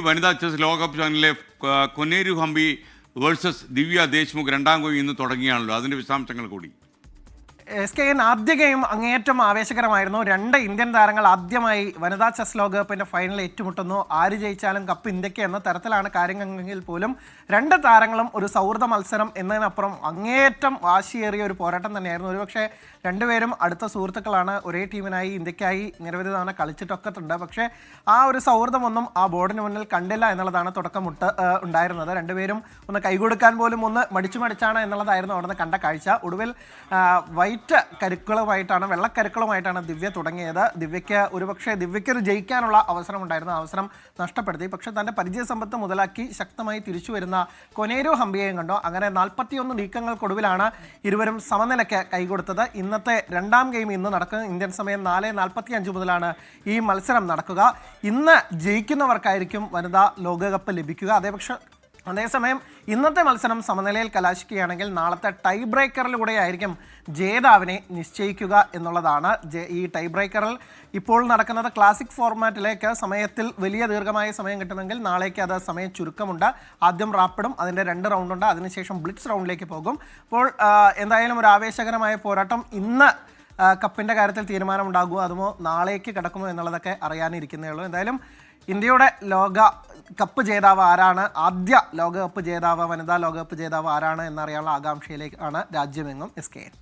വനിതാ ചെസ് ലോകകപ്പ് ചാനലിലെ കൊനേരു ഹംപി വേഴ്സസ് ദിവ്യ ദേശ്മുഖ് രണ്ടാം ഗോയി ഇന്ന് തുടങ്ങിയാണല്ലോ, അതിന്റെ വിശദാംശങ്ങൾ കൂടി. SKN ആദ്യ ഗെയിം അങ്ങേയറ്റം ആവേശകരമായിരുന്നു. രണ്ട് ഇന്ത്യൻ താരങ്ങൾ ആദ്യമായി വനിതാ ചെസ് ലോകകപ്പിന്റെ ഫൈനലിൽ ഏറ്റുമുട്ടുന്നു. ആര് ജയിച്ചാലും കപ്പ് ഇന്ത്യക്ക് എന്ന തരത്തിലാണ് കാര്യങ്ങളെങ്കിൽ പോലും രണ്ട് താരങ്ങളും ഒരു സൗഹൃദ മത്സരം എന്നതിനപ്പുറം അങ്ങേയറ്റം വാശിയേറിയ ഒരു പോരാട്ടം തന്നെയായിരുന്നു. ഒരുപക്ഷെ രണ്ടുപേരും അടുത്ത സുഹൃത്തുക്കളാണ്, ഒരേ ടീമിനായി ഇന്ത്യക്കായി നിരവധി തവണ കളിച്ചിട്ടൊക്കെ ഉണ്ട്. പക്ഷേ ആ ഒരു സൗഹൃദമൊന്നും ആ ബോർഡിന് മുന്നിൽ കണ്ടില്ല എന്നുള്ളതാണ് തുടക്കം ഉണ്ടായിരുന്നത്. രണ്ടുപേരും ഒന്ന് കൈകൊടുക്കാൻ പോലും ഒന്ന് മടിച്ചാണ് എന്നുള്ളതായിരുന്നു അവിടെ നിന്ന് കണ്ട കാഴ്ച. ഒടുവിൽ വെള്ളക്കരുക്കളുമായിട്ടാണ് ദിവ്യ തുടങ്ങിയത്. ദിവ്യക്കൊരു ജയിക്കാനുള്ള അവസരം ഉണ്ടായിരുന്നു, അവസരം നഷ്ടപ്പെടുത്തി. പക്ഷേ തൻ്റെ പരിചയസമ്പത്ത് മുതലാക്കി ശക്തമായി തിരിച്ചു വരുന്ന കൊനേരു ഹംപിയെയും കണ്ടു. അങ്ങനെ 41 നീക്കങ്ങൾക്കൊടുവിലാണ് ഇരുവരും സമനിലയ്ക്ക് കൈകൊടുത്തത്. ഇന്നത്തെ രണ്ടാം ഗെയിം ഇന്ന് നടക്കും. ഇന്ത്യൻ സമയം 4:45 മുതലാണ് ഈ മത്സരം നടക്കുക. ഇന്ന് ജയിക്കുന്നവർക്കായിരിക്കും വനിതാ ലോകകപ്പ് ലഭിക്കുക. അതേസമയം ഇന്നത്തെ മത്സരം സമനിലയിൽ കലാശിക്കുകയാണെങ്കിൽ നാളത്തെ ടൈ ബ്രേക്കറിലൂടെ ആയിരിക്കും ജേതാവിനെ നിശ്ചയിക്കുക എന്നുള്ളതാണ്. ഈ ടൈ ബ്രേക്കറിൽ ഇപ്പോൾ നടക്കുന്നത് ക്ലാസിക് ഫോർമാറ്റിലേക്ക് സമയത്തിൽ വലിയ ദീർഘമായ സമയം കിട്ടുമെങ്കിൽ നാളേക്ക് അത് സമയം ചുരുക്കമുണ്ട്. ആദ്യം റാപ്പിഡും അതിൻ്റെ 2 റൗണ്ടുണ്ട്, അതിനുശേഷം ബ്ലിറ്റ്സ് റൗണ്ടിലേക്ക് പോകും. അപ്പോൾ എന്തായാലും ഒരു ആവേശകരമായ പോരാട്ടം. ഇന്ന് കപ്പിൻ്റെ കാര്യത്തിൽ തീരുമാനമുണ്ടാകുമോ അതുമോ നാളേക്ക് കിടക്കുമോ എന്നുള്ളതൊക്കെ അറിയാനിരിക്കുന്നേ ഉള്ളൂ. എന്തായാലും ഇന്ത്യയുടെ കപ്പ് ജേതാവ് ആരാണ്, ആദ്യ ലോകകപ്പ് ജേതാവ്, വനിതാ ലോകകപ്പ് ജേതാവ് ആരാണ് എന്നറിയാനുള്ള ആകാംക്ഷയിലേക്കാണ് രാജ്യമെങ്ങും SKN.